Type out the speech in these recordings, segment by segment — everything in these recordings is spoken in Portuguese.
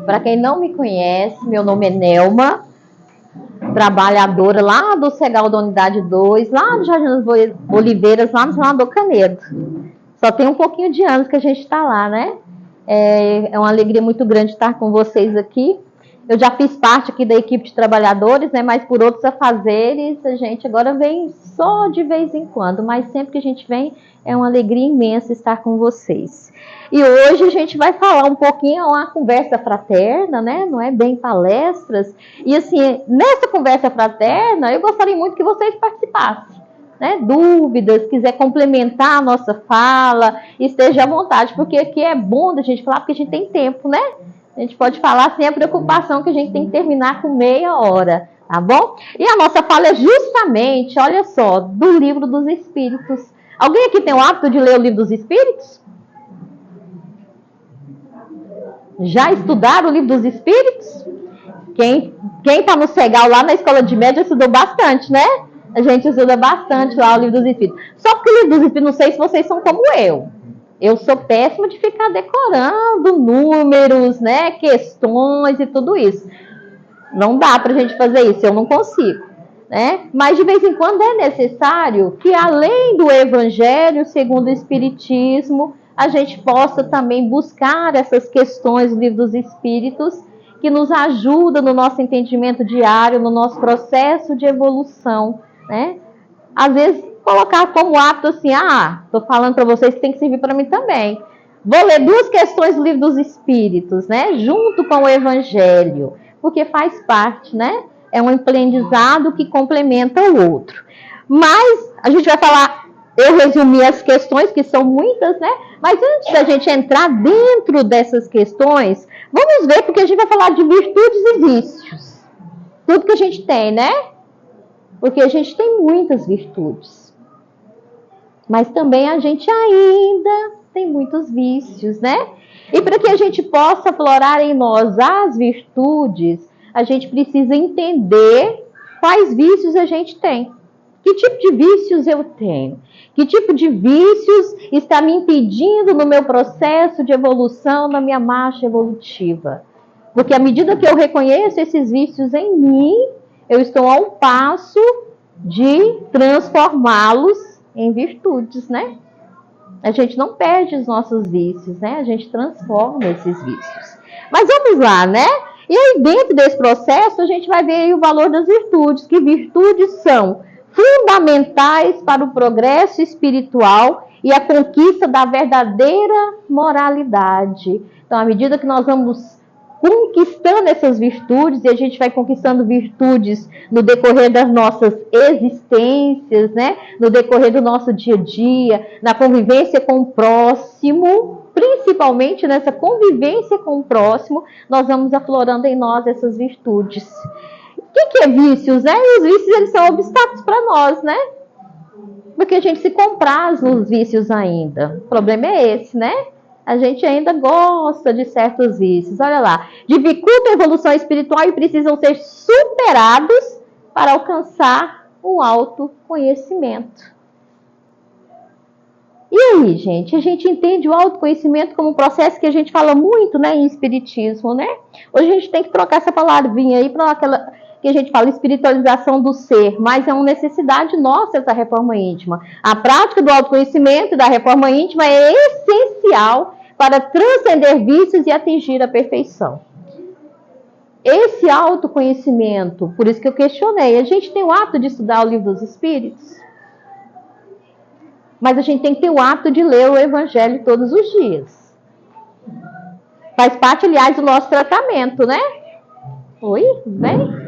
Para quem não me conhece, meu nome é Nelma, trabalhadora lá do Cegal da Unidade 2, lá do Jardim das Oliveiras, lá no Senador Canedo. Só tem um pouquinho de anos que a gente está lá, né? É uma alegria muito grande estar com vocês aqui. Eu já fiz parte aqui da equipe de trabalhadores, né? Mas por outros afazeres, a gente agora vem só de vez em quando, mas sempre que a gente vem, é uma alegria imensa estar com vocês. E hoje a gente vai falar um pouquinho, uma conversa fraterna, né? Não é bem palestras. E assim, nessa conversa fraterna, eu gostaria muito que vocês participassem. Né, dúvidas, quiser complementar a nossa fala, esteja à vontade, porque aqui é bom da gente falar, porque a gente tem tempo, né? A gente pode falar sem a preocupação que a gente tem que terminar com meia hora, tá bom? E a nossa fala é justamente, olha só, do Livro dos Espíritos. Alguém aqui tem o hábito de ler o Livro dos Espíritos? Já estudaram o Livro dos Espíritos? Quem está no Cegal lá na Escola de Média estudou bastante, né? A gente estuda bastante lá o Livro dos Espíritos. Só que o Livro dos Espíritos, não sei se vocês são como eu. Eu sou péssima de ficar decorando números, né, questões e tudo isso. Não dá para a gente fazer isso, eu não consigo. Né? Mas de vez em quando é necessário que, além do Evangelho segundo o Espiritismo, a gente possa também buscar essas questões do Livro dos Espíritos, que nos ajudam no nosso entendimento diário, no nosso processo de evolução, né? Às vezes, colocar como hábito assim, estou falando para vocês que tem que servir para mim também. Vou ler 2 questões do Livro dos Espíritos, né? Junto com o Evangelho, porque faz parte, né? É um aprendizado que complementa o outro. Mas, a gente vai falar, eu resumi as questões, que são muitas, né? Mas antes da gente entrar dentro dessas questões, vamos ver, porque a gente vai falar de virtudes e vícios. Tudo que a gente tem, né? Porque a gente tem muitas virtudes. Mas também a gente ainda tem muitos vícios, né? E para que a gente possa aflorar em nós as virtudes, a gente precisa entender quais vícios a gente tem. Que tipo de vícios eu tenho? Que tipo de vícios está me impedindo no meu processo de evolução, na minha marcha evolutiva? Porque à medida que eu reconheço esses vícios em mim, eu estou a um passo de transformá-los em virtudes, né? A gente não perde os nossos vícios, né? A gente transforma esses vícios. Mas vamos lá, né? E aí, dentro desse processo, a gente vai ver aí o valor das virtudes, que virtudes são fundamentais para o progresso espiritual e a conquista da verdadeira moralidade. Então, à medida que nós vamos conquistando essas virtudes, e a gente vai conquistando virtudes no decorrer das nossas existências, né? No decorrer do nosso dia a dia, na convivência com o próximo, principalmente nessa convivência com o próximo, nós vamos aflorando em nós essas virtudes. O que é vícios, né? E os vícios, eles são obstáculos para nós, né? Porque a gente se compraz nos vícios ainda. O problema é esse, né? A gente ainda gosta de certos vícios. Olha lá. Dificulta a evolução espiritual e precisam ser superados para alcançar o autoconhecimento. E aí, gente? A gente entende o autoconhecimento como um processo que a gente fala muito, né, em espiritismo, né? Hoje a gente tem que trocar essa palavrinha aí para aquela que a gente fala espiritualização do ser, mas é uma necessidade nossa essa reforma íntima. A prática do autoconhecimento e da reforma íntima é essencial para transcender vícios e atingir a perfeição. Esse autoconhecimento, por isso que eu questionei, a gente tem o hábito de estudar o Livro dos Espíritos, mas a gente tem que ter o hábito de ler o Evangelho todos os dias. Faz parte, aliás, do nosso tratamento, né? Oi? Vem?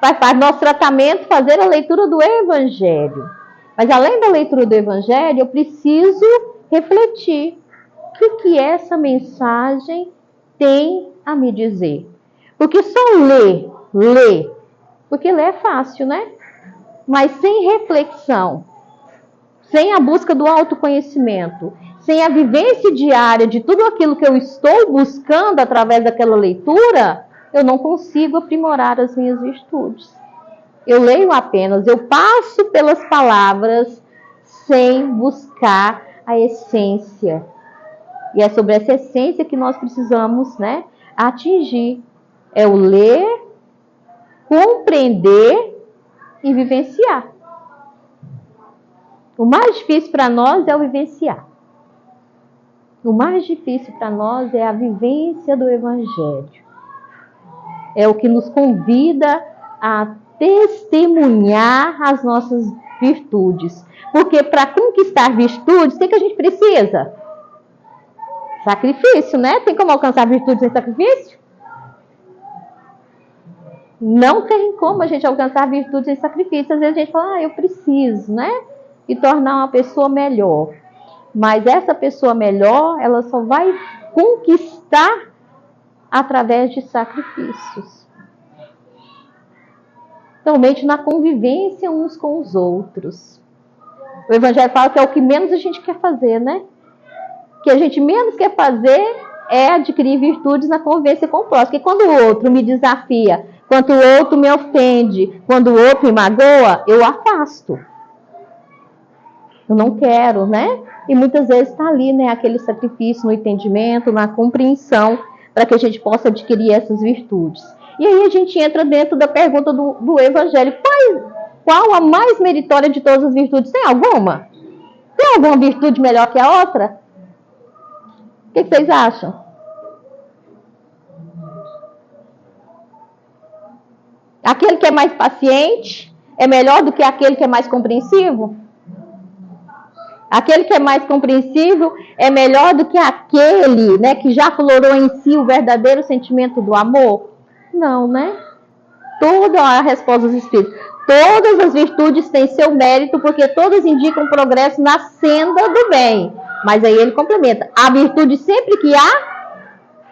Faz parte do nosso tratamento fazer a leitura do Evangelho. Mas além da leitura do Evangelho, eu preciso refletir o que essa mensagem tem a me dizer. Porque só ler, porque ler é fácil, né? Mas sem reflexão, sem a busca do autoconhecimento, sem a vivência diária de tudo aquilo que eu estou buscando através daquela leitura, eu não consigo aprimorar as minhas virtudes. Eu leio apenas, eu passo pelas palavras sem buscar a essência. E é sobre essa essência que nós precisamos, né, atingir. É o ler, compreender e vivenciar. O mais difícil para nós é o vivenciar. O mais difícil para nós é a vivência do Evangelho. É o que nos convida a testemunhar as nossas virtudes. Porque para conquistar virtudes, o que a gente precisa? Sacrifício, né? Tem como alcançar virtudes sem sacrifício? Não tem como a gente alcançar virtudes sem sacrifício. Às vezes a gente fala, eu preciso, né? E tornar uma pessoa melhor. Mas essa pessoa melhor, ela só vai conquistar através de sacrifícios. Somente na convivência uns com os outros. O Evangelho fala que é o que menos a gente quer fazer, né? O que a gente menos quer fazer é adquirir virtudes na convivência com o próximo. Porque quando o outro me desafia, quando o outro me ofende, quando o outro me magoa, eu afasto. Eu não quero, né? E muitas vezes está ali, né? Aquele sacrifício no entendimento, na compreensão, para que a gente possa adquirir essas virtudes. E aí a gente entra dentro da pergunta do Evangelho. Qual a mais meritória de todas as virtudes? Tem alguma? Tem alguma virtude melhor que a outra? O que vocês acham? Aquele que é mais paciente é melhor do que aquele que é mais compreensivo? Aquele que é mais compreensível é melhor do que aquele, né, que já aflorou em si o verdadeiro sentimento do amor? Não, né? Toda a resposta dos Espíritos. Todas as virtudes têm seu mérito, porque todas indicam progresso na senda do bem. Mas aí ele complementa. A virtude sempre que há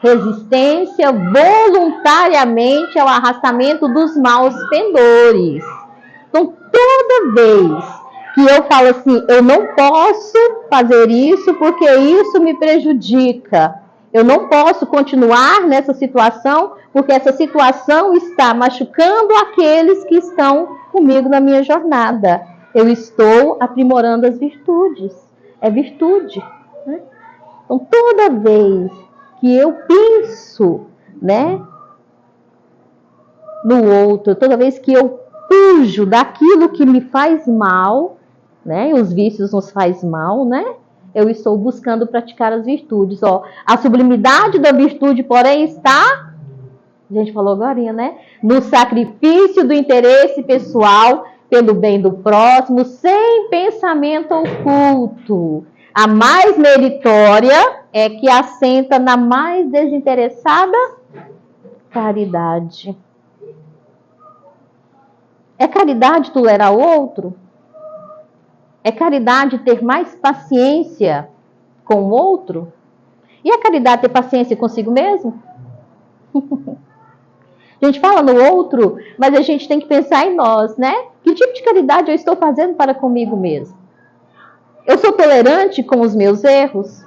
resistência voluntariamente ao arrastamento dos maus pendores. Então, toda vez que eu falo assim, eu não posso fazer isso porque isso me prejudica. Eu não posso continuar nessa situação porque essa situação está machucando aqueles que estão comigo na minha jornada. Eu estou aprimorando as virtudes. É virtude, né? Então, toda vez que eu penso, né, no outro, toda vez que eu fujo daquilo que me faz mal, né? Os vícios nos faz mal, né? Eu estou buscando praticar as virtudes. Ó, a sublimidade da virtude, porém, está, a gente falou agora, né? No sacrifício do interesse pessoal pelo bem do próximo, sem pensamento oculto. A mais meritória é que assenta na mais desinteressada caridade. É caridade tolerar o outro? É caridade ter mais paciência com o outro? E a caridade ter paciência consigo mesmo? A gente fala no outro, mas a gente tem que pensar em nós, né? Que tipo de caridade eu estou fazendo para comigo mesmo? Eu sou tolerante com os meus erros?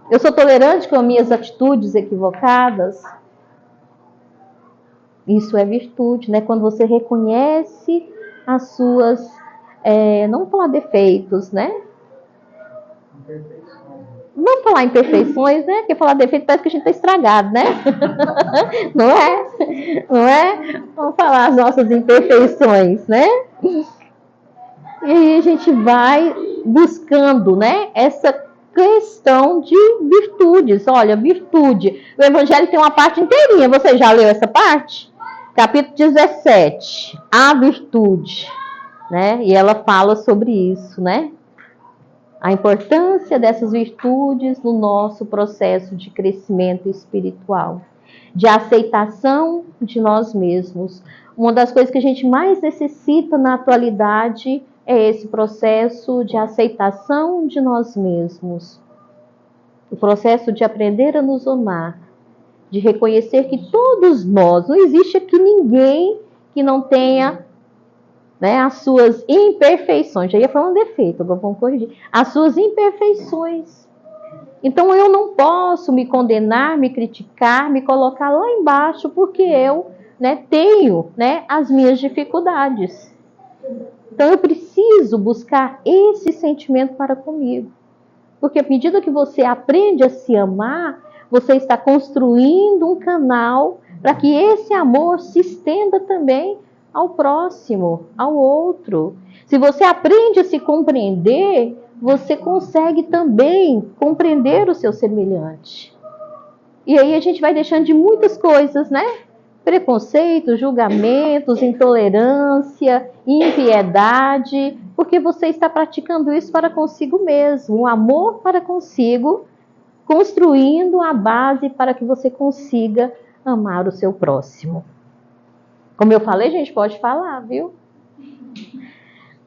Eu sou tolerante com as minhas atitudes equivocadas? Isso é virtude, né? Quando você reconhece as suas, não vou falar defeitos, né? Vamos falar imperfeições, né? Porque falar defeito parece que a gente está estragado, né? Não é? Não é? Vamos falar as nossas imperfeições, né? E aí a gente vai buscando, né? Essa questão de virtudes. Olha, virtude. O Evangelho tem uma parte inteirinha. Você já leu essa parte? Capítulo 17. A virtude, né? E ela fala sobre isso, né? A importância dessas virtudes no nosso processo de crescimento espiritual, de aceitação de nós mesmos. Uma das coisas que a gente mais necessita na atualidade é esse processo de aceitação de nós mesmos. O processo de aprender a nos amar, de reconhecer que todos nós, não existe aqui ninguém que não tenha, né, as suas imperfeições. Já ia falar um defeito, agora vamos corrigir. As suas imperfeições. Então eu não posso me condenar, me criticar, me colocar lá embaixo, porque eu, né, tenho, né, as minhas dificuldades. Então eu preciso buscar esse sentimento para comigo. Porque à medida que você aprende a se amar, você está construindo um canal para que esse amor se estenda também ao próximo, ao outro. Se você aprende a se compreender, você consegue também compreender o seu semelhante. E aí a gente vai deixando de muitas coisas, né? Preconceitos, julgamentos, intolerância, impiedade, porque você está praticando isso para consigo mesmo, um amor para consigo, construindo a base para que você consiga amar o seu próximo. Como eu falei, a gente pode falar, viu?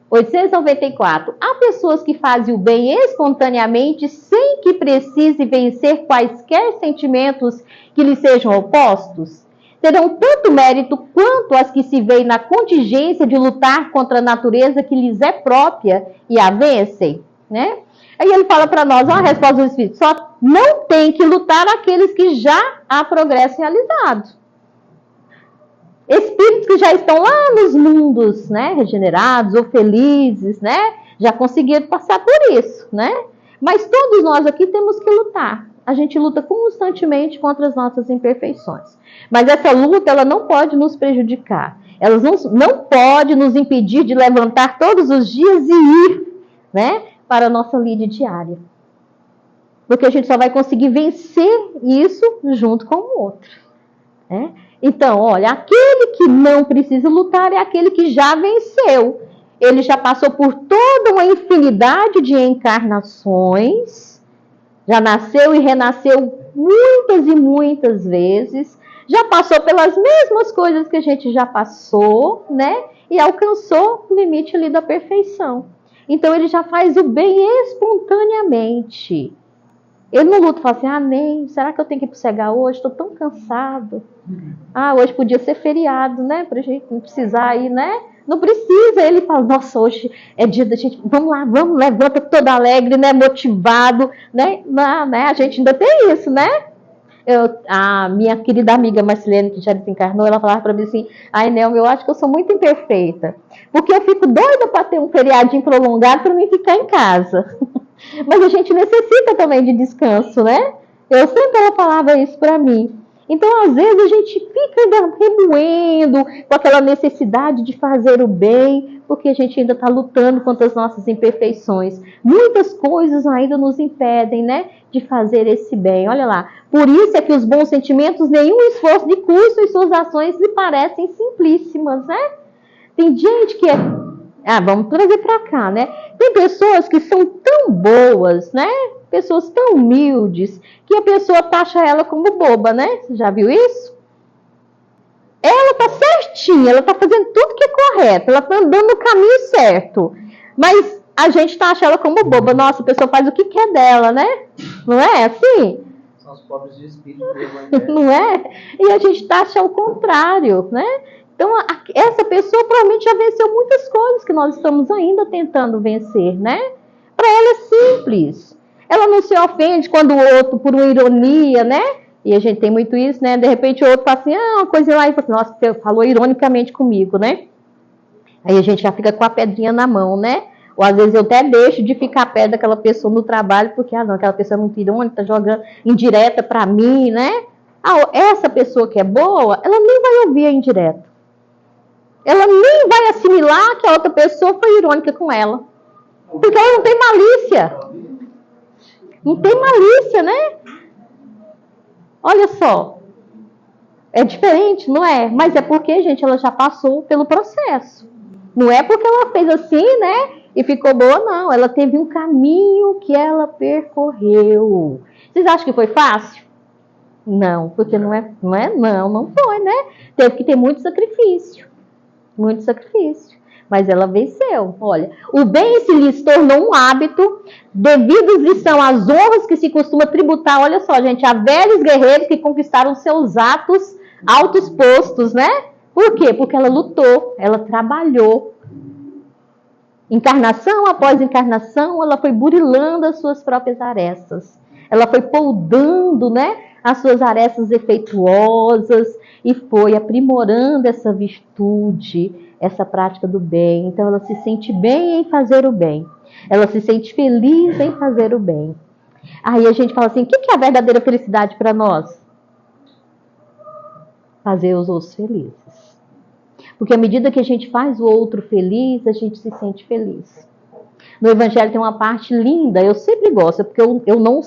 894. Há pessoas que fazem o bem espontaneamente sem que precise vencer quaisquer sentimentos que lhe sejam opostos? Terão tanto mérito quanto as que se veem na contingência de lutar contra a natureza que lhes é própria e a vencem, né? Aí ele fala para nós, a resposta do Espírito, só não tem que lutar aqueles que já há progresso realizado. Espíritos que já estão lá nos mundos, né, regenerados ou felizes, né, já conseguiram passar por isso, né? Mas todos nós aqui temos que lutar. A gente luta constantemente contra as nossas imperfeições. Mas essa luta, ela não pode nos prejudicar. Ela não pode nos impedir de levantar todos os dias e ir, né, para a nossa lide diária. Porque a gente só vai conseguir vencer isso junto com o outro, né? Então, olha, aquele que não precisa lutar é aquele que já venceu. Ele já passou por toda uma infinidade de encarnações, já nasceu e renasceu muitas e muitas vezes, já passou pelas mesmas coisas que a gente já passou, né? E alcançou o limite ali da perfeição. Então, ele já faz o bem espontaneamente. Ele não luta e fala assim, nem, será que eu tenho que ir pro Cegar hoje? Estou tão cansado. Hoje podia ser feriado, né? Pra gente não precisar ir, né? Não precisa. Ele fala, nossa, hoje é dia da gente, vamos lá, vamos, levanta todo alegre, né? Motivado, né? A gente ainda tem isso, né? A minha querida amiga Marcelene, que já desencarnou, ela falava para mim assim, Nelma, eu acho que eu sou muito imperfeita, porque eu fico doida para ter um feriadinho prolongado para mim ficar em casa. Mas a gente necessita também de descanso, né? Ela falava isso para mim. Então, às vezes, a gente fica ainda remoendo com aquela necessidade de fazer o bem, porque a gente ainda está lutando contra as nossas imperfeições. Muitas coisas ainda nos impedem, né, de fazer esse bem. Olha lá. Por isso é que os bons sentimentos, nenhum esforço de custo e suas ações lhe parecem simplíssimas, né? Tem gente que vamos trazer para cá, né? Tem pessoas que são tão boas, né? Pessoas tão humildes, que a pessoa taxa ela como boba, né? Você já viu isso? Ela tá certinha, ela tá fazendo tudo que é correto, ela tá andando no caminho certo. Mas a gente taxa ela como boba. Nossa, a pessoa faz o que quer dela, né? Não é assim? São os pobres de espírito. Não é? E a gente taxa ao contrário, né? Então, essa pessoa provavelmente já venceu muitas coisas que nós estamos ainda tentando vencer, né? Para ela é simples. Ela não se ofende quando o outro, por uma ironia, né? E a gente tem muito isso, né? De repente o outro fala assim, uma coisa lá, e fala assim, nossa, você falou ironicamente comigo, né? Aí a gente já fica com a pedrinha na mão, né? Ou às vezes eu até deixo de ficar perto daquela pessoa no trabalho, porque, não, aquela pessoa é muito irônica, tá jogando indireta para mim, né? Essa pessoa que é boa, ela nem vai ouvir a indireta. Ela nem vai assimilar que a outra pessoa foi irônica com ela. Porque ela não tem malícia. Não tem malícia, né? Olha só. É diferente, não é? Mas é porque, gente, ela já passou pelo processo. Não é porque ela fez assim, né? E ficou boa, não. Ela teve um caminho que ela percorreu. Vocês acham que foi fácil? Não, porque não foi, né? Teve que ter muito sacrifício. Muito sacrifício. Mas ela venceu. Olha, o bem se lhes tornou um hábito, devidos são as honras que se costuma tributar, olha só, gente, a velhos guerreiros que conquistaram seus atos altos postos, né? Por quê? Porque ela lutou, ela trabalhou. Encarnação após encarnação, ela foi burilando as suas próprias arestas. Ela foi poldando, né, as suas arestas defeituosas e foi aprimorando essa virtude, essa prática do bem. Então ela se sente bem em fazer o bem. Ela se sente feliz em fazer o bem. Aí a gente fala assim, o que é a verdadeira felicidade para nós? Fazer os outros felizes. Porque à medida que a gente faz o outro feliz, a gente se sente feliz. No Evangelho tem uma parte linda, eu sempre gosto, porque eu não,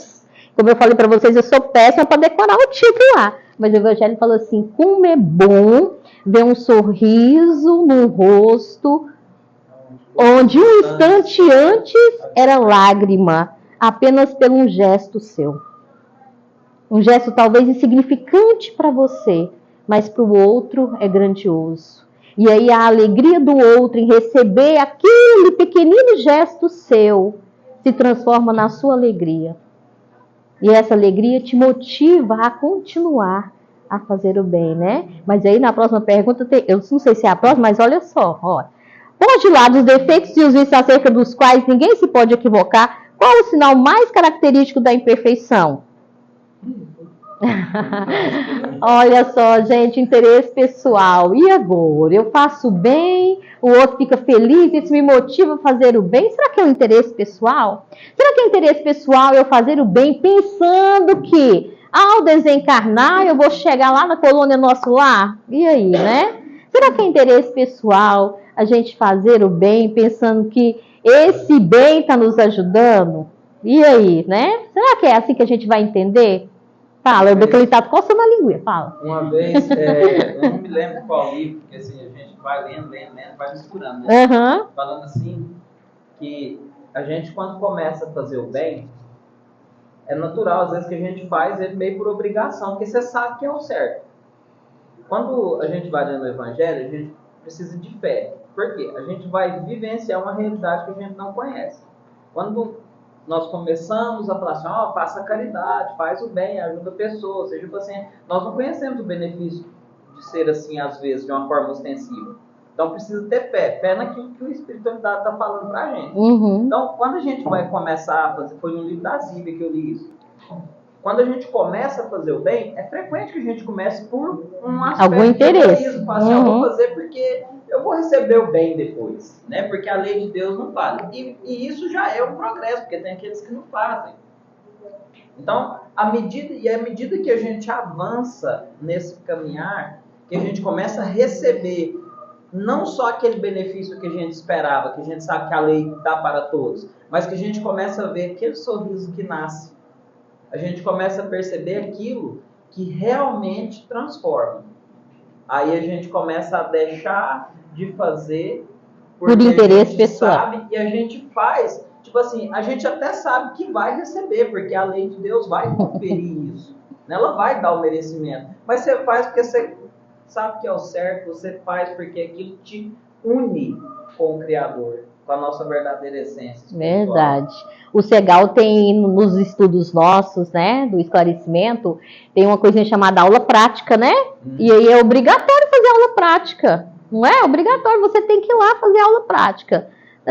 como eu falei para vocês, eu sou péssima para decorar o título lá. Mas o Evangelho fala assim, como é bom ver um sorriso no rosto, onde um instante antes era lágrima, apenas por um gesto seu. Um gesto talvez insignificante para você, mas para o outro é grandioso. E aí a alegria do outro em receber aquele pequenino gesto seu se transforma na sua alegria. E essa alegria te motiva a continuar a fazer o bem, né? Mas aí na próxima pergunta, eu não sei se é a próxima, mas olha só, ó. Pôs de lado os defeitos e os vícios acerca dos quais ninguém se pode equivocar, qual o sinal mais característico da imperfeição? Olha só, gente, interesse pessoal. E agora? Eu faço bem, o outro fica feliz, isso me motiva a fazer o bem. Será que é um interesse pessoal? Será que é interesse pessoal eu fazer o bem pensando que ao desencarnar eu vou chegar lá na colônia Nosso Lar? E aí, né? Será que é interesse pessoal a gente fazer o bem pensando que esse bem está nos ajudando? E aí, né? Será que é assim que a gente vai entender? Fala, eu que ele tá coçando a língua, fala. Uma vez, eu não me lembro qual livro, porque assim, a gente vai lendo, vai misturando, né? Uhum. Falando assim, que a gente quando começa a fazer o bem, é natural às vezes que a gente faz ele meio por obrigação, porque você sabe que é o certo. Quando a gente vai lendo o Evangelho, a gente precisa de fé. Por quê? A gente vai vivenciar uma realidade que a gente não conhece. Quando nós começamos a falar assim, faça caridade, faz o bem, ajuda pessoas, seja assim, nós não conhecemos o benefício de ser assim, às vezes, de uma forma ostensiva. Então precisa ter fé naquilo que o espiritualidade está falando para a gente. Uhum. Então, quando a gente vai começar a fazer, foi no livro da Zíbia que eu li isso, quando a gente começa a fazer o bem, é frequente que a gente comece por um aspecto algum interesse. De egoísmo, eu vou fazer porque eu vou receber o bem depois, né? Porque a lei de Deus não fala. E isso já é um progresso, porque tem aqueles que não fazem. Então, à medida que a gente avança nesse caminhar, que a gente começa a receber não só aquele benefício que a gente esperava, que a gente sabe que a lei dá para todos, mas que a gente começa a ver aquele sorriso que nasce. A gente começa a perceber aquilo que realmente transforma. Aí a gente começa a deixar de fazer por interesse pessoal. Sabe, e a gente faz, tipo assim, a gente até sabe que vai receber, porque a lei de Deus vai conferir isso. Ela vai dar o merecimento. Mas você faz porque você sabe que é o certo, você faz porque aquilo te une com o Criador, com a nossa verdadeira essência espiritual. Verdade. O Segal tem, nos estudos nossos, né, do esclarecimento, tem uma coisinha chamada aula prática, né? E aí é obrigatório fazer aula prática. Não é obrigatório, você tem que ir lá fazer aula prática.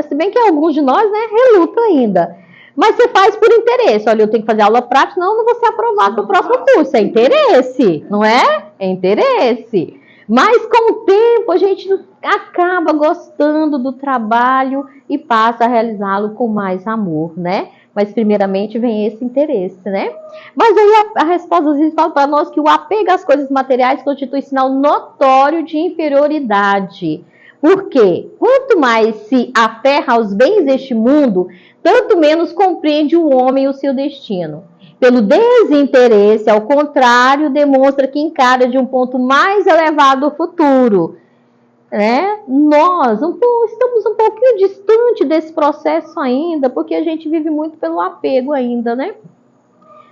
Se bem que alguns de nós, né, relutam ainda. Mas você faz por interesse. Olha, eu tenho que fazer aula prática, senão eu não vou ser aprovado para o próximo curso. É interesse, não é? É interesse. Mas com o tempo a gente acaba gostando do trabalho e passa a realizá-lo com mais amor, né? Mas primeiramente vem esse interesse, né? Mas aí a resposta às vezes fala para nós que o apego às coisas materiais constitui sinal notório de inferioridade. Por quê? Quanto mais se aferra aos bens deste mundo, tanto menos compreende o homem o seu destino. Pelo desinteresse, ao contrário, demonstra que encara de um ponto mais elevado o futuro. Né? Nós estamos um pouquinho distante desse processo ainda, porque a gente vive muito pelo apego ainda, né?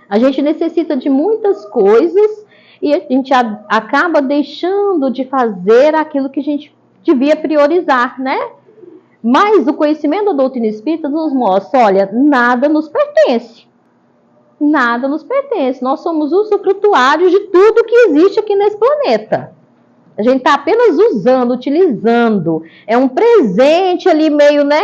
A gente necessita de muitas coisas e a gente acaba deixando de fazer aquilo que a gente devia priorizar, né? Mas o conhecimento da doutrina espírita nos mostra, olha, nada nos pertence. Nada nos pertence. Nós somos usufrutuários de tudo que existe aqui nesse planeta. A gente está apenas usando, utilizando. É um presente ali meio, né,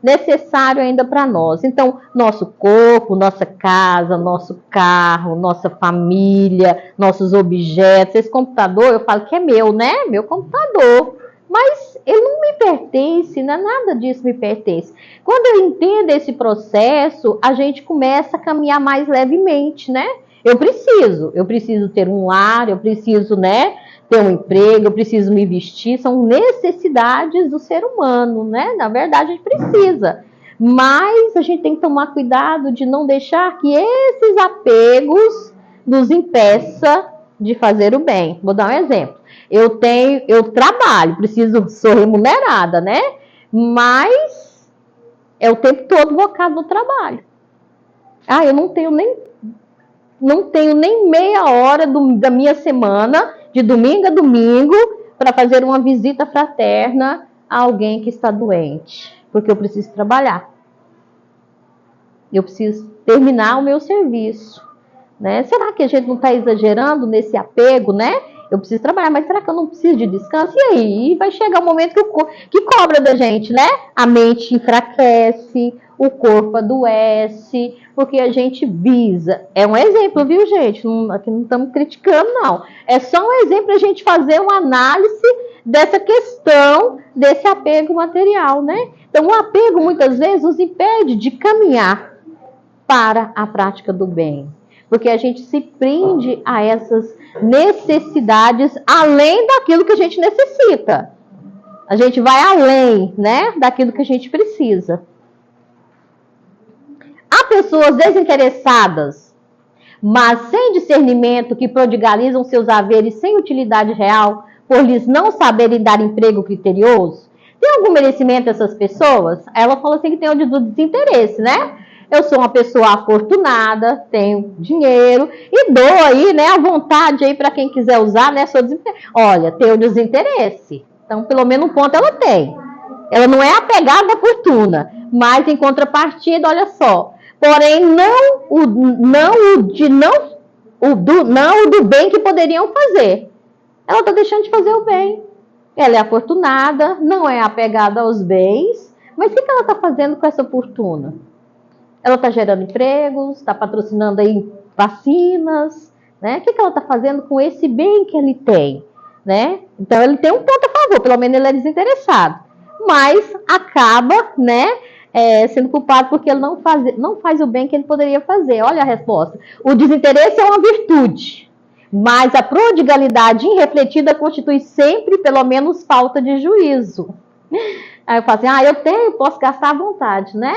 necessário ainda para nós. Então, nosso corpo, nossa casa, nosso carro, nossa família, nossos objetos. Esse computador, eu falo que é meu, né? Meu computador. Mas ele não me pertence, não é nada disso me pertence. Quando eu entendo esse processo, a gente começa a caminhar mais levemente, né? Eu preciso ter um lar, eu preciso, né, ter um emprego, eu preciso me vestir, são necessidades do ser humano, né? Na verdade, a gente precisa. Mas a gente tem que tomar cuidado de não deixar que esses apegos nos impeça de fazer o bem. Vou dar um exemplo. Eu trabalho, sou remunerada, né? Mas é o tempo todo focado no trabalho. Eu não tenho nem meia hora da minha semana, de domingo a domingo, para fazer uma visita fraterna a alguém que está doente, porque eu preciso trabalhar. Eu preciso terminar o meu serviço, né? Será que a gente não está exagerando nesse apego, né? Eu preciso trabalhar, mas será que eu não preciso de descanso? E aí vai chegar o momento que cobra da gente, né? A mente enfraquece, o corpo adoece, porque a gente visa. É um exemplo, viu, gente? Aqui não estamos criticando, não. É só um exemplo para a gente fazer uma análise dessa questão, desse apego material, né? Então, o apego, muitas vezes, nos impede de caminhar para a prática do bem. Porque a gente se prende a essas necessidades além daquilo que a gente necessita. A gente vai além, né, daquilo que a gente precisa. Há pessoas desinteressadas, mas sem discernimento, que prodigalizam seus haveres sem utilidade real, por lhes não saberem dar emprego criterioso. Tem algum merecimento essas pessoas? Ela falou assim que tem o desinteresse, né? Eu sou uma pessoa afortunada, tenho dinheiro e dou aí, né, à vontade aí para quem quiser usar, né? Olha, tem o desinteresse. Então, pelo menos um ponto ela tem. Ela não é apegada à fortuna, mas em contrapartida, olha só. Porém, não o do bem que poderiam fazer. Ela está deixando de fazer o bem. Ela é afortunada, não é apegada aos bens, mas o que ela está fazendo com essa fortuna? Ela está gerando empregos, está patrocinando aí vacinas, né? O que ela está fazendo com esse bem que ele tem, né? Então, ele tem um ponto a favor, pelo menos ele é desinteressado. Mas acaba, né, sendo culpado porque ele não faz o bem que ele poderia fazer. Olha a resposta. O desinteresse é uma virtude, mas a prodigalidade irrefletida constitui sempre, pelo menos, falta de juízo. Aí eu falo assim, eu tenho, posso gastar à vontade, né?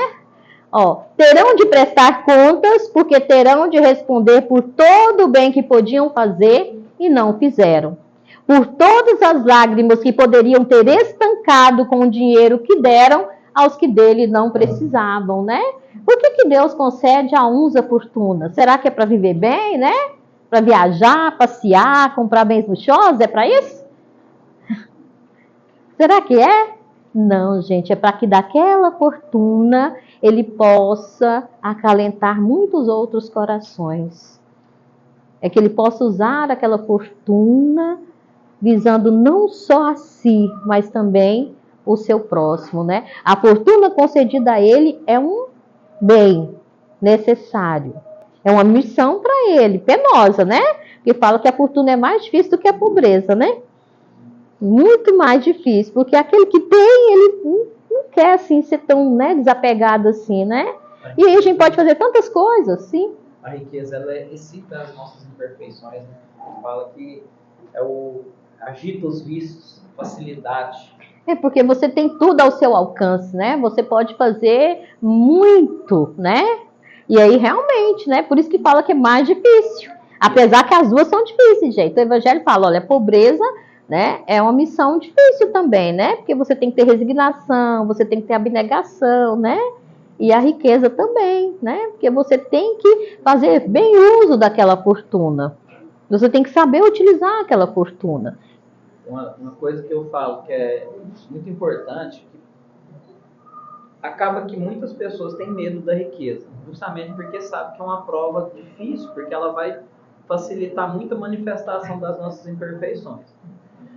Terão de prestar contas, porque terão de responder por todo o bem que podiam fazer e não fizeram. Por todas as lágrimas que poderiam ter estancado com o dinheiro que deram aos que dele não precisavam, né? Por que Deus concede a uns a fortuna? Será que é para viver bem, né? Para viajar, passear, comprar bens luxuosos? É para isso? Será que é? Não, gente, é para que daquela fortuna ele possa acalentar muitos outros corações. É que ele possa usar aquela fortuna visando não só a si, mas também o seu próximo, né? A fortuna concedida a ele é um bem necessário. É uma missão para ele, penosa, né? Que fala que a fortuna é mais difícil do que a pobreza, né? Muito mais difícil, porque aquele que tem, ele não quer assim ser tão, né, desapegado assim, né? E aí a gente pode fazer tantas coisas, sim. A riqueza, ela excita as nossas imperfeições, né? Fala que agita os vícios, facilidade. Porque você tem tudo ao seu alcance, né? Você pode fazer muito, né? E aí realmente, né? Por isso que fala que é mais difícil. Apesar que as duas são difíceis, gente. O Evangelho fala, olha, a pobreza, né, é uma missão difícil também, né? Porque você tem que ter resignação, você tem que ter abnegação, né? E a riqueza também, né? Porque você tem que fazer bem uso daquela fortuna. Você tem que saber utilizar aquela fortuna. Uma coisa que eu falo que é muito importante, acaba que muitas pessoas têm medo da riqueza, justamente porque sabem que é uma prova difícil, porque ela vai facilitar muito a manifestação das nossas imperfeições.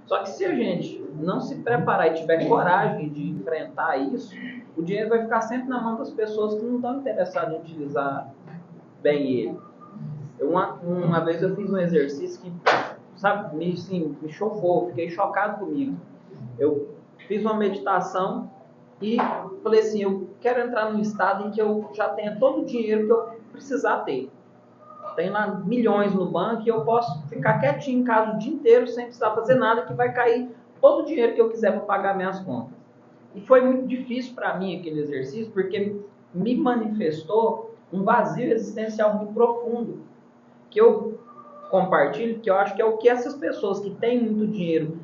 Só que se a gente não se preparar e tiver coragem de enfrentar isso, o dinheiro vai ficar sempre na mão das pessoas que não estão interessadas em utilizar bem ele. Uma vez eu fiz um exercício que, sabe, me chocou, fiquei chocado comigo. Eu fiz uma meditação e falei assim, eu quero entrar num estado em que eu já tenha todo o dinheiro que eu precisar ter. Tenho lá milhões no banco e eu posso ficar quietinho em casa o dia inteiro sem precisar fazer nada, que vai cair todo o dinheiro que eu quiser para pagar minhas contas. E foi muito difícil para mim aquele exercício, porque me manifestou um vazio existencial muito profundo, que eu compartilho, que eu acho que é o que essas pessoas que têm muito dinheiro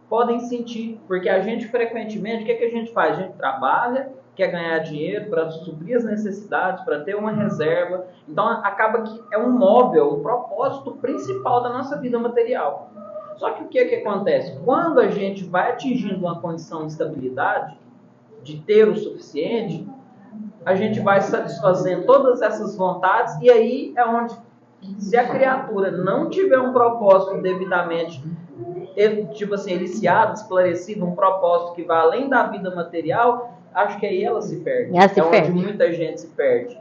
podem sentir, porque a gente frequentemente, o que a gente faz? A gente trabalha, quer ganhar dinheiro para suprir as necessidades, para ter uma reserva, então acaba que é um móvel, um propósito principal da nossa vida material. Só que o que acontece? Quando a gente vai atingindo uma condição de estabilidade, de ter o suficiente, a gente vai satisfazendo todas essas vontades, e aí é onde, se a criatura não tiver um propósito devidamente, tipo assim, eliciado, esclarecido, um propósito que vai além da vida material, acho que aí ela se perde. Onde muita gente se perde.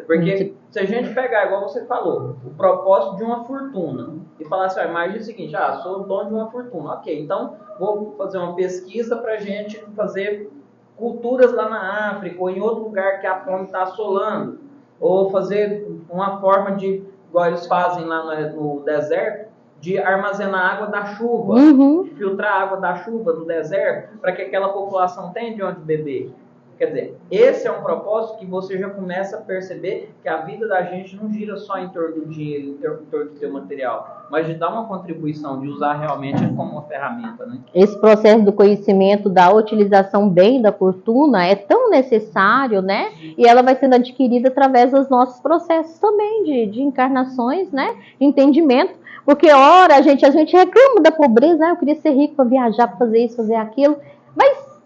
Porque se a gente pegar, igual você falou, o propósito de uma fortuna, e falar assim, imagina o seguinte, sou dono de uma fortuna, ok, então vou fazer uma pesquisa para a gente fazer culturas lá na África, ou em outro lugar que a fome está assolando, ou fazer uma forma de, igual eles fazem lá no deserto, de armazenar água da chuva, de filtrar a água da chuva do deserto, para que aquela população tenha de onde beber. Quer dizer, esse é um propósito que você já começa a perceber que a vida da gente não gira só em torno do dinheiro, em torno do seu material, mas de dar uma contribuição, de usar realmente como uma ferramenta, né? Esse processo do conhecimento, da utilização bem da fortuna é tão necessário, né? E ela vai sendo adquirida através dos nossos processos também, de encarnações, né? De entendimento. Porque, ora, a gente reclama da pobreza, né? Eu queria ser rico para viajar, para fazer isso, fazer aquilo. Mas,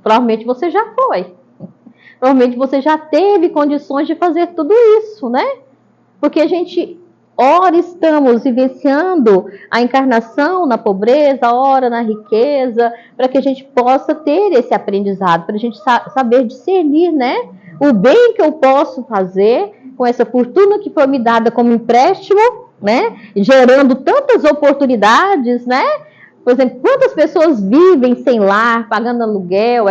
provavelmente você já foi. Provavelmente você já teve condições de fazer tudo isso, né? Porque a gente, ora estamos vivenciando a encarnação na pobreza, ora na riqueza, para que a gente possa ter esse aprendizado, para a gente saber discernir, né? O bem que eu posso fazer com essa fortuna que foi me dada como empréstimo, né? Gerando tantas oportunidades, né? Por exemplo, quantas pessoas vivem sem lar, pagando aluguel?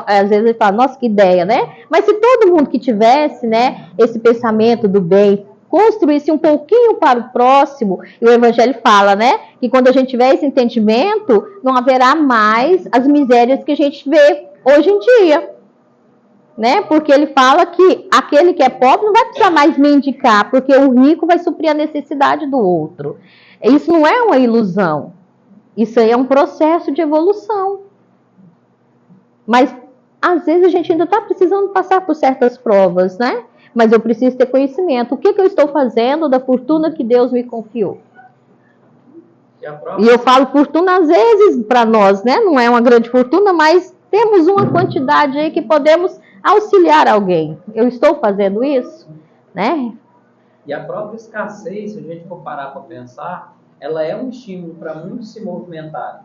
Às vezes ele fala, nossa, que ideia, né? Mas se todo mundo que tivesse, né, esse pensamento do bem, construísse um pouquinho para o próximo, e o Evangelho fala, né, que quando a gente tiver esse entendimento, não haverá mais as misérias que a gente vê hoje em dia. Né? Porque ele fala que aquele que é pobre não vai precisar mais mendigar, porque o rico vai suprir a necessidade do outro. Isso não é uma ilusão. Isso aí é um processo de evolução. Mas, às vezes, a gente ainda está precisando passar por certas provas, né? Mas eu preciso ter conhecimento. O que eu estou fazendo da fortuna que Deus me confiou? E eu falo fortuna, às vezes, para nós, né? Não é uma grande fortuna, mas temos uma quantidade aí que podemos auxiliar alguém. Eu estou fazendo isso, né? E a própria escassez, se a gente for parar para pensar, ela é um estímulo para muitos se movimentarem.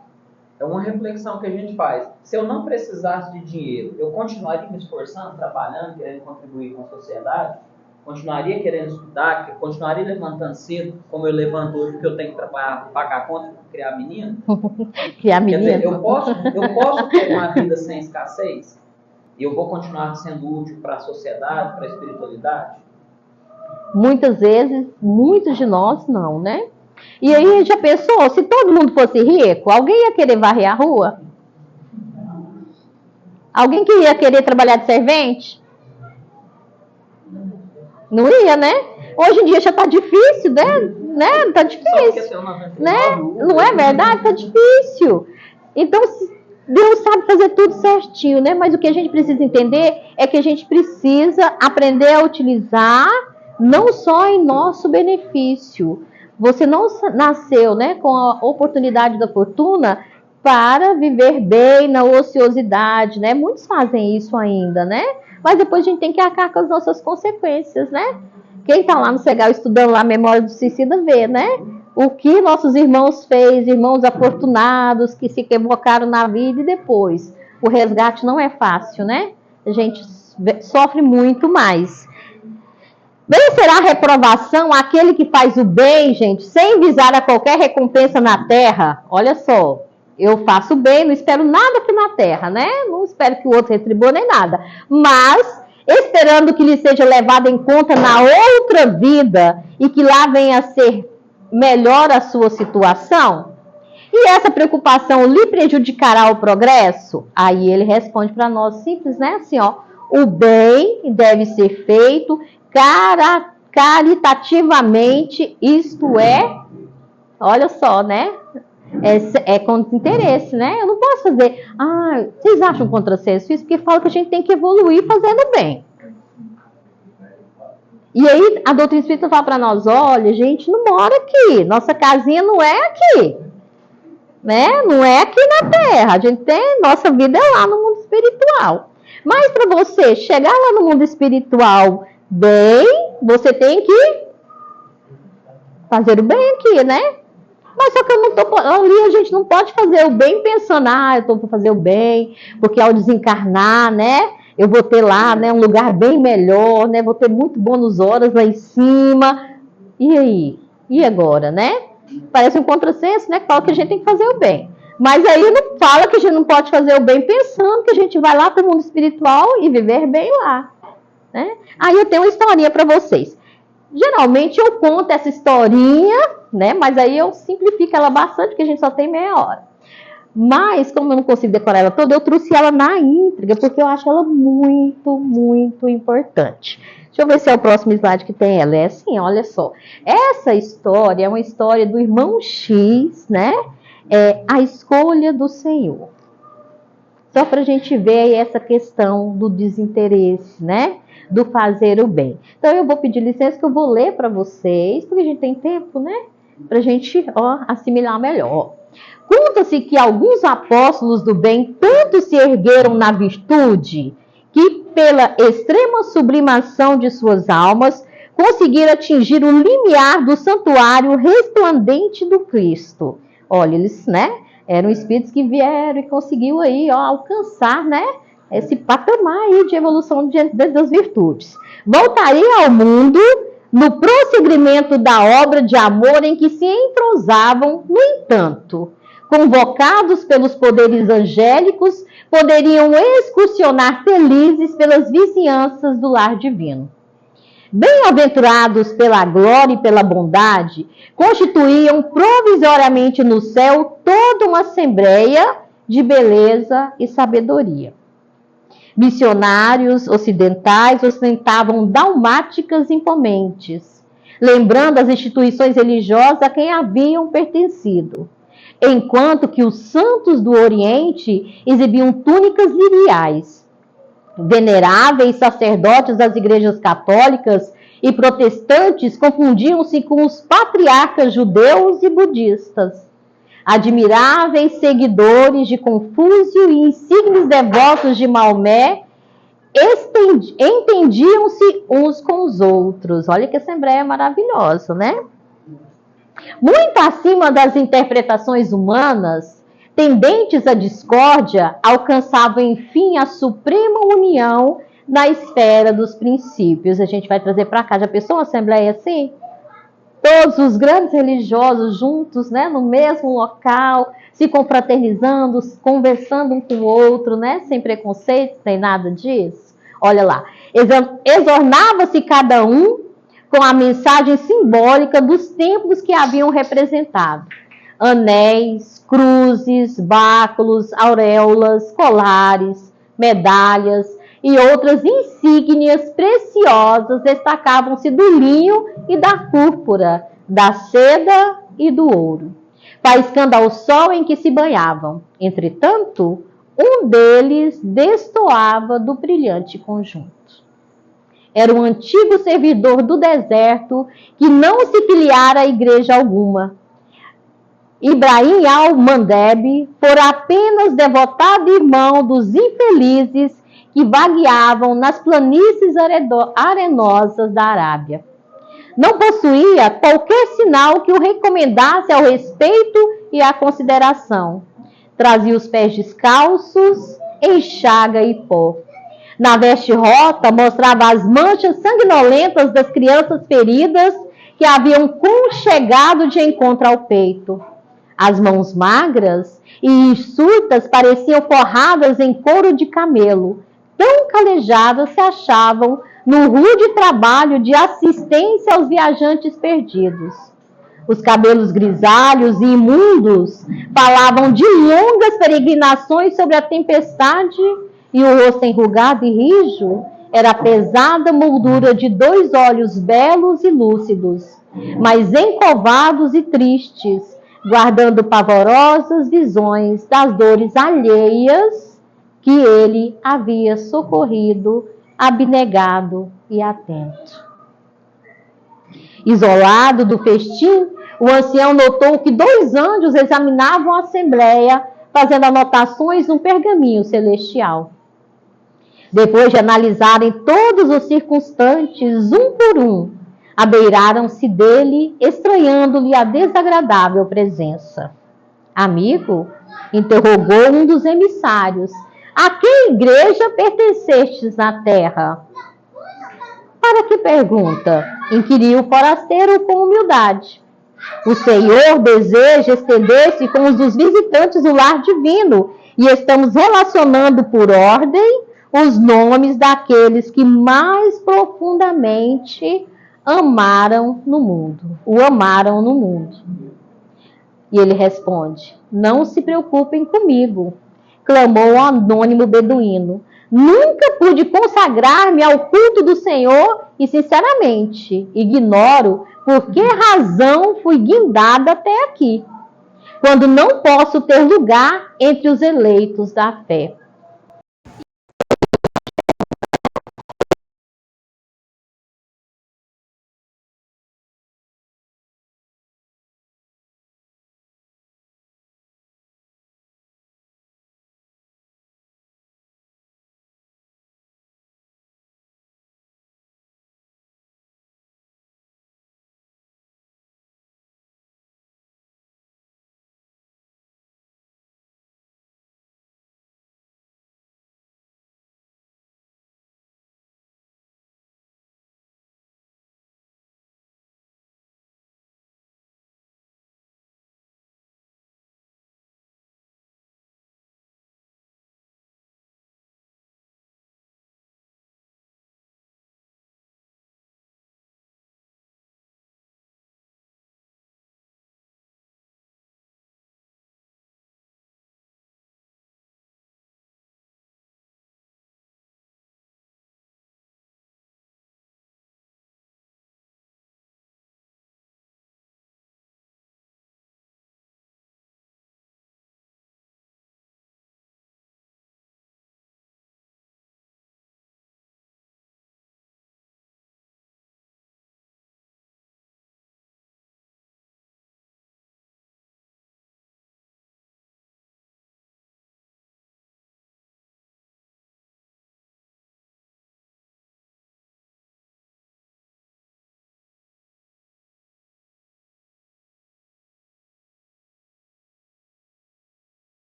É uma reflexão que a gente faz. Se eu não precisasse de dinheiro, eu continuaria me esforçando, trabalhando, querendo contribuir com a sociedade? Continuaria querendo estudar? Continuaria levantando cedo, como eu levanto hoje, porque eu tenho que trabalhar, pagar a conta e criar menino? Criar menino? Quer dizer, eu posso ter uma vida sem escassez? E eu vou continuar sendo útil para a sociedade, para a espiritualidade? Muitas vezes, muitos de nós não, né? E aí, já pensou, se todo mundo fosse rico, alguém ia querer varrer a rua? Alguém que ia querer trabalhar de servente? Não ia, né? Hoje em dia já tá difícil, né? Tá difícil, né? Não é verdade? Tá difícil. Então, Deus sabe fazer tudo certinho, né? Mas o que a gente precisa entender é que a gente precisa aprender a utilizar não só em nosso benefício. Você não nasceu, né, com a oportunidade da fortuna para viver bem na ociosidade, né? Muitos fazem isso ainda, né? Mas depois a gente tem que arcar com as nossas consequências, né? Quem está lá no Segal estudando lá a Memória do Suicida vê, né? O que nossos irmãos fez, irmãos afortunados que se equivocaram na vida e depois. O resgate não é fácil, né? A gente sofre muito mais. Bem, será a reprovação aquele que faz o bem, gente, sem visar a qualquer recompensa na terra? Olha só, Eu faço bem, não espero nada aqui na terra, né? Não espero que o outro retribua nem nada. Mas, esperando que lhe seja levado em conta na outra vida e que lá venha a ser melhor a sua situação, e essa preocupação lhe prejudicará o progresso? Aí ele responde para nós simples, né? Assim, ó, o bem deve ser feito caritativamente, isto é, olha só, né? É com interesse, né? Eu não posso fazer. Ah, vocês acham contrassenso isso? Porque fala que a gente tem que evoluir fazendo bem. E aí a doutrina espírita fala para nós: olha, a gente não mora aqui, nossa casinha não é aqui, né? Não é aqui na terra. A gente tem nossa vida é lá no mundo espiritual. Mas para você chegar lá no mundo espiritual bem, você tem que fazer o bem aqui, né? Mas só que eu não tô, ali a gente não pode fazer o bem pensando, eu tô para fazer o bem, porque ao desencarnar, né, eu vou ter lá, né, um lugar bem melhor, né, vou ter muito bônus horas lá em cima. E aí? E agora, né? Parece um contrassenso, né, que fala que a gente tem que fazer o bem. Mas aí não fala que a gente não pode fazer o bem pensando que a gente vai lá para o mundo espiritual e viver bem lá, né? Aí eu tenho uma historinha para vocês. Geralmente eu conto essa historinha, né? Mas aí eu simplifico ela bastante, porque a gente só tem meia hora. Mas, como eu não consigo decorar ela toda, eu trouxe ela na íntegra, porque eu acho ela muito, muito importante. Deixa eu ver se é o próximo slide que tem ela. É assim, olha só. Essa história é uma história do irmão X, né? É a escolha do Senhor. Só para a gente ver aí essa questão do desinteresse, né? Do fazer o bem. Então eu vou pedir licença que eu vou ler para vocês, porque a gente tem tempo, né? Para a gente assimilar melhor. Conta-se que alguns apóstolos do bem tanto se ergueram na virtude que, pela extrema sublimação de suas almas, conseguiram atingir o limiar do santuário resplandente do Cristo. Olha, eles, né? Eram espíritos que vieram e conseguiu aí, alcançar, né? Esse patamar aí de evolução das virtudes. Voltaria ao mundo no prosseguimento da obra de amor em que se entrosavam, no entanto, convocados pelos poderes angélicos, poderiam excursionar felizes pelas vizinhanças do lar divino. Bem-aventurados pela glória e pela bondade, constituíam provisoriamente no céu toda uma assembleia de beleza e sabedoria. Missionários ocidentais ostentavam dalmáticas imponentes, lembrando as instituições religiosas a quem haviam pertencido, enquanto que os santos do Oriente exibiam túnicas liriais. Veneráveis sacerdotes das igrejas católicas e protestantes confundiam-se com os patriarcas judeus e budistas. Admiráveis seguidores de Confúcio e insignes devotos de Maomé entendiam-se uns com os outros. Olha que assembleia maravilhosa, né? Muito acima das interpretações humanas, tendentes à discórdia, alcançavam, enfim, a suprema união na esfera dos princípios. A gente vai trazer para cá. Já pensou uma assembleia assim? Todos os grandes religiosos juntos, né, no mesmo local, se confraternizando, conversando um com o outro, né, sem preconceito, sem nada disso. Olha lá, exornava-se cada um com a mensagem simbólica dos templos que haviam representado. Anéis, cruzes, báculos, auréolas, colares, medalhas e outras insígnias preciosas destacavam-se do linho e da púrpura, da seda e do ouro, faiscando ao sol em que se banhavam. Entretanto, um deles destoava do brilhante conjunto. Era um antigo servidor do deserto que não se filiara a igreja alguma. Ibrahim al-Mandeb fora apenas devotado irmão dos infelizes que vagueavam nas planícies arenosas da Arábia. Não possuía qualquer sinal que o recomendasse ao respeito e à consideração. Trazia os pés descalços, enxaga e pó. Na veste rota, mostrava as manchas sanguinolentas das crianças feridas que haviam conchegado de encontro ao peito. As mãos magras e hirsutes pareciam forradas em couro de camelo. Tão calejadas se achavam no rude trabalho de assistência aos viajantes perdidos. Os cabelos grisalhos e imundos falavam de longas peregrinações sobre a tempestade, e o rosto enrugado e rijo era a pesada moldura de 2 olhos belos e lúcidos, mas encovados e tristes, guardando pavorosas visões das dores alheias que ele havia socorrido, abnegado e atento. Isolado do festim, o ancião notou que 2 anjos examinavam a assembleia, fazendo anotações num pergaminho celestial. Depois de analisarem todos os circunstantes, um por um, abeiraram-se dele, estranhando-lhe a desagradável presença. Amigo, interrogou um dos emissários, a que igreja pertencestes na terra? Para que pergunta? Inquiriu o forasteiro com humildade. O Senhor deseja estender-se com os dos visitantes do lar divino, e estamos relacionando por ordem os nomes daqueles que mais profundamente amaram no mundo, o amaram no mundo. E ele responde: não se preocupem comigo, clamou o anônimo beduíno. Nunca pude consagrar-me ao culto do Senhor e, sinceramente, ignoro por que razão fui guindada até aqui, quando não posso ter lugar entre os eleitos da fé.